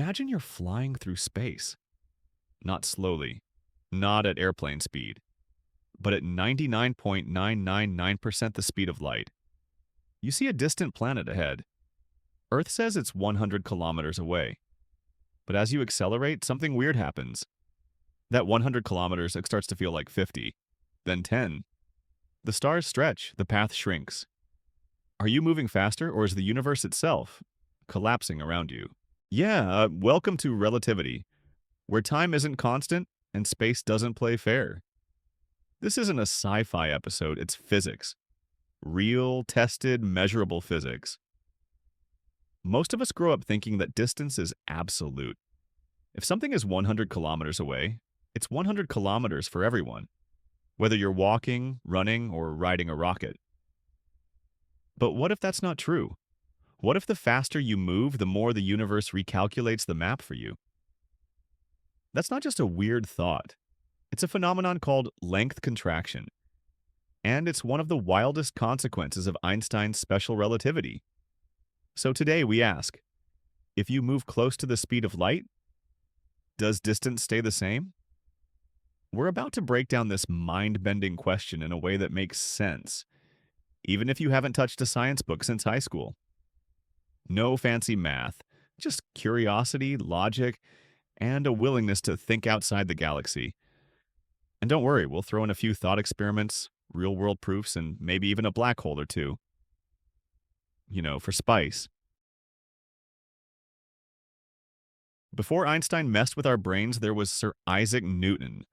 Imagine you're flying through space. Not slowly, not at airplane speed, but at 99.999% the speed of light. You see a distant planet ahead. Earth says it's 100 kilometers away. But as you accelerate, something weird happens. That 100 kilometers it starts to feel like 50, then 10. The stars stretch, the path shrinks. Are you moving faster, or is the universe itself collapsing around you? Yeah, welcome to relativity, where time isn't constant and space doesn't play fair. This isn't a sci-fi episode, it's physics. Real, tested, measurable physics. Most of us grow up thinking that distance is absolute. If something is 100 kilometers away, it's 100 kilometers for everyone, whether you're walking, running, or riding a rocket. But what if that's not true? What if the faster you move, the more the universe recalculates the map for you? That's not just a weird thought. It's a phenomenon called length contraction. And it's one of the wildest consequences of Einstein's special relativity. So today we ask, if you move close to the speed of light, does distance stay the same? We're about to break down this mind-bending question in a way that makes sense, even if you haven't touched a science book since high school. No fancy math, just curiosity, logic, and a willingness to think outside the galaxy. And don't worry, we'll throw in a few thought experiments, real-world proofs, and maybe even a black hole or two. For spice. Before Einstein messed with our brains, there was Sir Isaac Newton,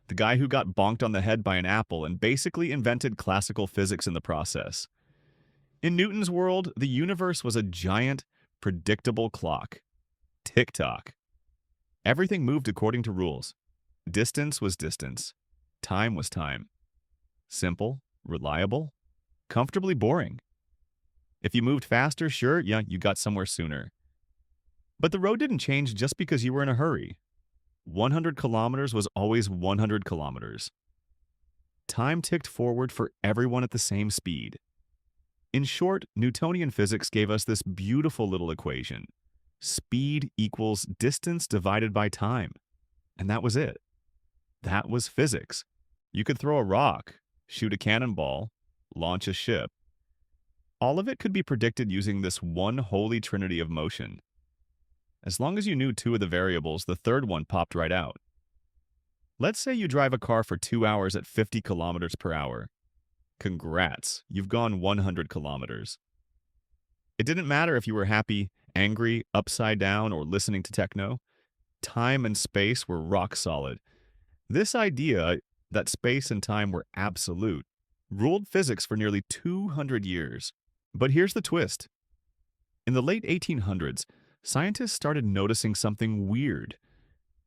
the guy who got bonked on the head by an apple and basically invented classical physics in the process. In Newton's world, the universe was a giant, predictable clock. Tick-tock. Everything moved according to rules. Distance was distance. Time was time. Simple, reliable, comfortably boring. If you moved faster, sure, yeah, you got somewhere sooner. But the road didn't change just because you were in a hurry. 100 kilometers was always 100 kilometers. Time ticked forward for everyone at the same speed. In short, Newtonian physics gave us this beautiful little equation. Speed equals distance divided by time. And that was it. That was physics. You could throw a rock, shoot a cannonball, launch a ship. All of it could be predicted using this one holy trinity of motion. As long as you knew two of the variables, the third one popped right out. Let's say you drive a car for 2 hours at 50 kilometers per hour. Congrats, you've gone 100 kilometers. It didn't matter if you were happy, angry, upside down, or listening to techno. Time and space were rock solid. This idea that space and time were absolute ruled physics for nearly 200 years. But here's the twist. In the late 1800s, scientists started noticing something weird.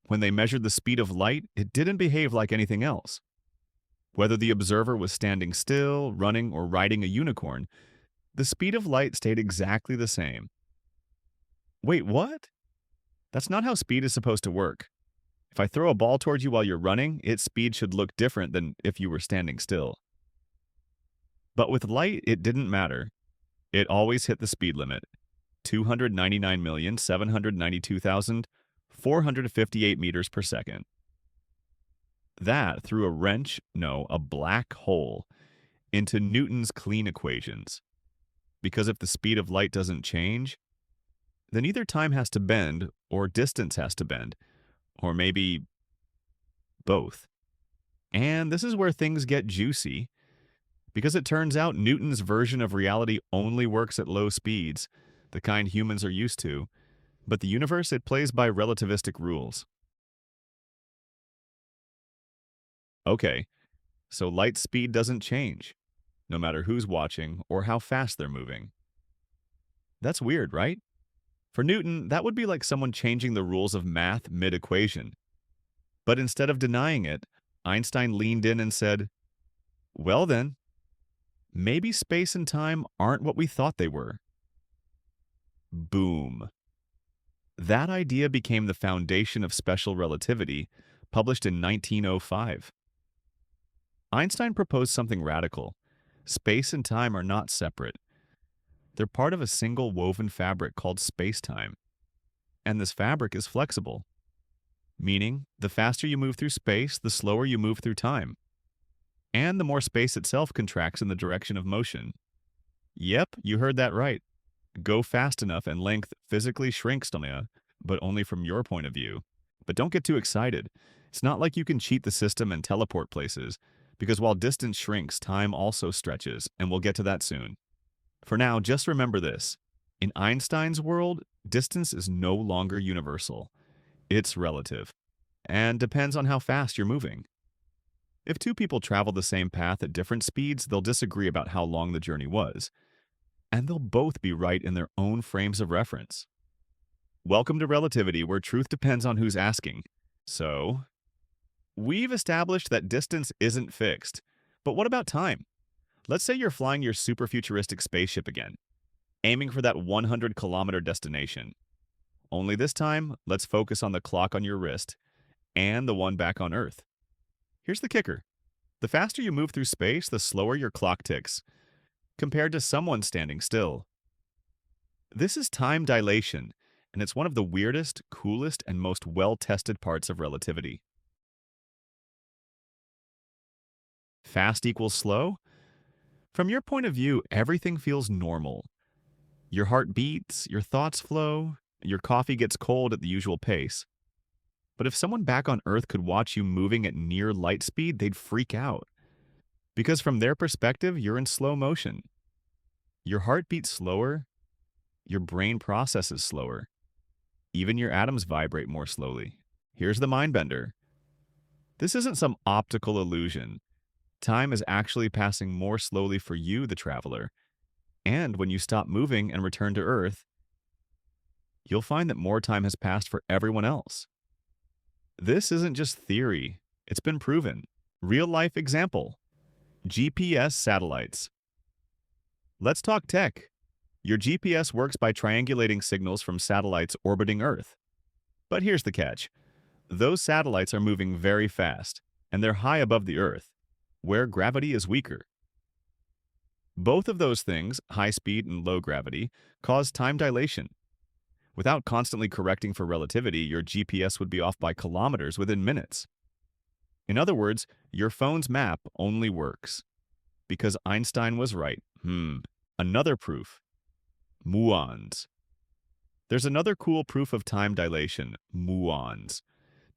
When they measured the speed of light, it didn't behave like anything else. Whether the observer was standing still, running, or riding a unicorn, the speed of light stayed exactly the same. Wait, what? That's not how speed is supposed to work. If I throw a ball towards you while you're running, its speed should look different than if you were standing still. But with light, it didn't matter. It always hit the speed limit. 299,792,458 meters per second. That threw a black hole, into Newton's clean equations. Because if the speed of light doesn't change, then either time has to bend or distance has to bend, or maybe both. And this is where things get juicy, because it turns out Newton's version of reality only works at low speeds, the kind humans are used to, but the universe, it plays by relativistic rules. Okay, so light speed doesn't change, no matter who's watching or how fast they're moving. That's weird, right? For Newton, that would be like someone changing the rules of math mid-equation. But instead of denying it, Einstein leaned in and said, well then, maybe space and time aren't what we thought they were. Boom. That idea became the foundation of special relativity, published in 1905. Einstein proposed something radical. Space and time are not separate. They're part of a single woven fabric called space-time. And this fabric is flexible, meaning the faster you move through space, the slower you move through time. And the more space itself contracts in the direction of motion. Yep, you heard that right. Go fast enough and length physically shrinks on you, but only from your point of view. But don't get too excited. It's not like you can cheat the system and teleport places, because while distance shrinks, time also stretches, and we'll get to that soon. For now, just remember this. In Einstein's world, distance is no longer universal. It's relative, and depends on how fast you're moving. If two people travel the same path at different speeds, they'll disagree about how long the journey was, and they'll both be right in their own frames of reference. Welcome to relativity, where truth depends on who's asking. So, we've established that distance isn't fixed. But what about time? Let's say you're flying your super futuristic spaceship again, aiming for that 100-kilometer destination. Only this time, let's focus on the clock on your wrist and the one back on Earth. Here's the kicker. The faster you move through space, the slower your clock ticks, compared to someone standing still. This is time dilation, and it's one of the weirdest, coolest, and most well-tested parts of relativity. Fast equals slow? From your point of view, everything feels normal. Your heart beats, your thoughts flow, your coffee gets cold at the usual pace. But if someone back on Earth could watch you moving at near light speed, they'd freak out. Because from their perspective, you're in slow motion. Your heart beats slower, your brain processes slower. Even your atoms vibrate more slowly. Here's the mind bender. This isn't some optical illusion. Time is actually passing more slowly for you, the traveler. And when you stop moving and return to Earth, you'll find that more time has passed for everyone else. This isn't just theory. It's been proven. Real-life example. GPS satellites. Let's talk tech. Your GPS works by triangulating signals from satellites orbiting Earth. But here's the catch. Those satellites are moving very fast, and they're high above the Earth, where gravity is weaker. Both of those things, high speed and low gravity, cause time dilation. Without constantly correcting for relativity, your GPS would be off by kilometers within minutes. In other words, your phone's map only works because Einstein was right. Another proof. Muons. There's another cool proof of time dilation, muons.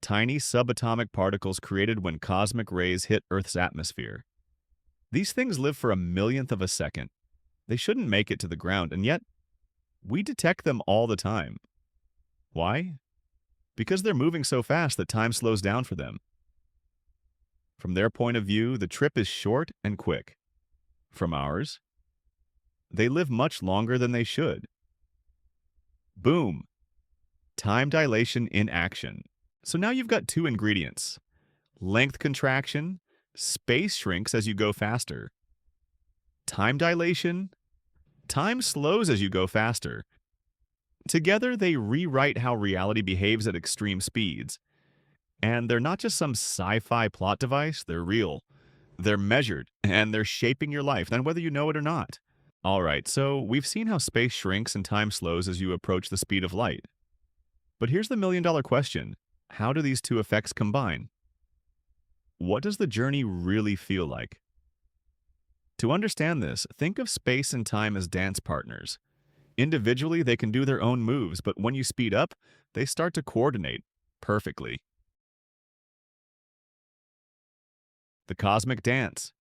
Tiny subatomic particles created when cosmic rays hit Earth's atmosphere. These things live for a millionth of a second. They shouldn't make it to the ground, and yet we detect them all the time. Why? Because they're moving so fast that time slows down for them. From their point of view, the trip is short and quick. From ours, they live much longer than they should. Boom. Time dilation in action. So now you've got two ingredients. Length contraction, space shrinks as you go faster. Time dilation, time slows as you go faster. Together, they rewrite how reality behaves at extreme speeds. And they're not just some sci-fi plot device, they're real. They're measured, and they're shaping your life, then whether you know it or not. All right, so we've seen how space shrinks and time slows as you approach the speed of light. But here's the million-dollar question. How do these two effects combine? What does the journey really feel like? To understand this, think of space and time as dance partners. Individually, they can do their own moves, but when you speed up, they start to coordinate perfectly. The cosmic dance.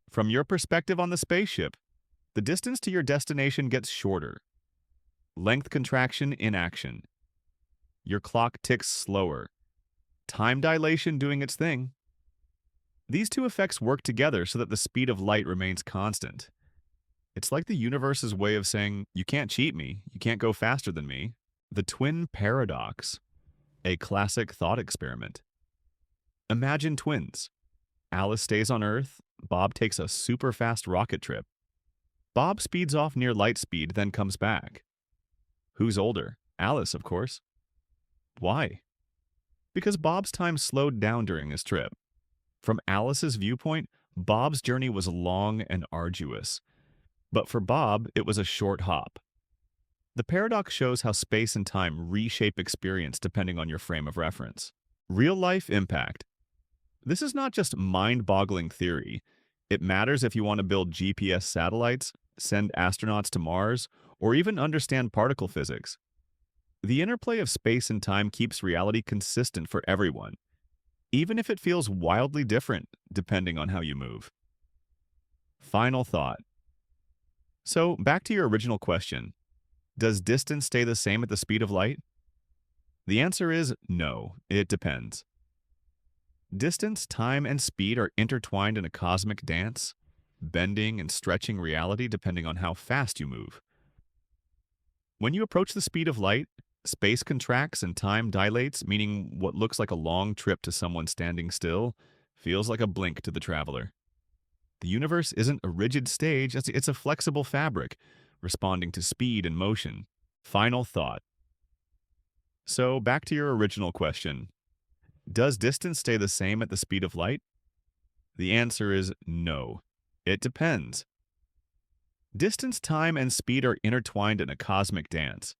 From your perspective on the spaceship, the distance to your destination gets shorter. Length contraction in action. Your clock ticks slower. Time dilation doing its thing. These two effects work together so that the speed of light remains constant. It's like the universe's way of saying, you can't cheat me, you can't go faster than me. The twin paradox, a classic thought experiment. Imagine twins. Alice stays on Earth, Bob takes a super fast rocket trip. Bob speeds off near light speed, then comes back. Who's older? Alice, of course. Why? Because Bob's time slowed down during his trip. From Alice's viewpoint, Bob's journey was long and arduous. But for Bob, it was a short hop. The paradox shows how space and time reshape experience depending on your frame of reference. Real life impact. This is not just mind boggling theory. It matters if you want to build GPS satellites, send astronauts to Mars, or even understand particle physics. The interplay of space and time keeps reality consistent for everyone, even if it feels wildly different depending on how you move. Final thought. So, back to your original question, does distance stay the same at the speed of light? The answer is no, it depends. Distance, time, and speed are intertwined in a cosmic dance, bending and stretching reality depending on how fast you move. When you approach the speed of light, space contracts and time dilates, meaning what looks like a long trip to someone standing still feels like a blink to the traveler. The universe isn't a rigid stage, it's a flexible fabric, responding to speed and motion. Final thought. So, back to your original question. Does distance stay the same at the speed of light? The answer is no. It depends. Distance, time, and speed are intertwined in a cosmic dance,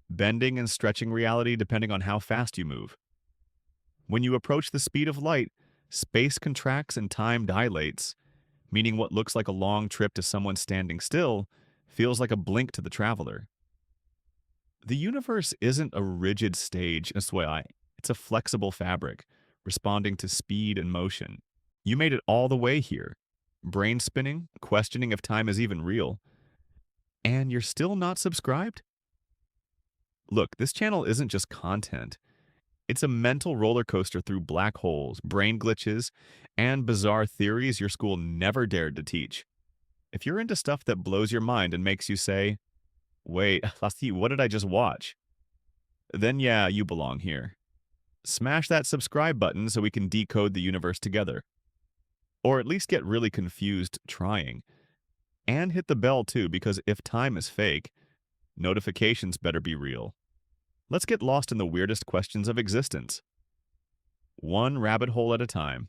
bending and stretching reality depending on how fast you move. When you approach the speed of light, space contracts and time dilates, meaning what looks like a long trip to someone standing still feels like a blink to the traveler. The universe isn't a rigid stage, that's why it's a flexible fabric, responding to speed and motion. You made it all the way here, brain spinning, questioning if time is even real, and you're still not subscribed? Look, this channel isn't just content. It's a mental roller coaster through black holes, brain glitches, and bizarre theories your school never dared to teach. If you're into stuff that blows your mind and makes you say, wait, Lasti, what did I just watch? Then yeah, you belong here. Smash that subscribe button so we can decode the universe together. Or at least get really confused trying. And hit the bell too, because if time is fake, notifications better be real. Let's get lost in the weirdest questions of existence. One rabbit hole at a time.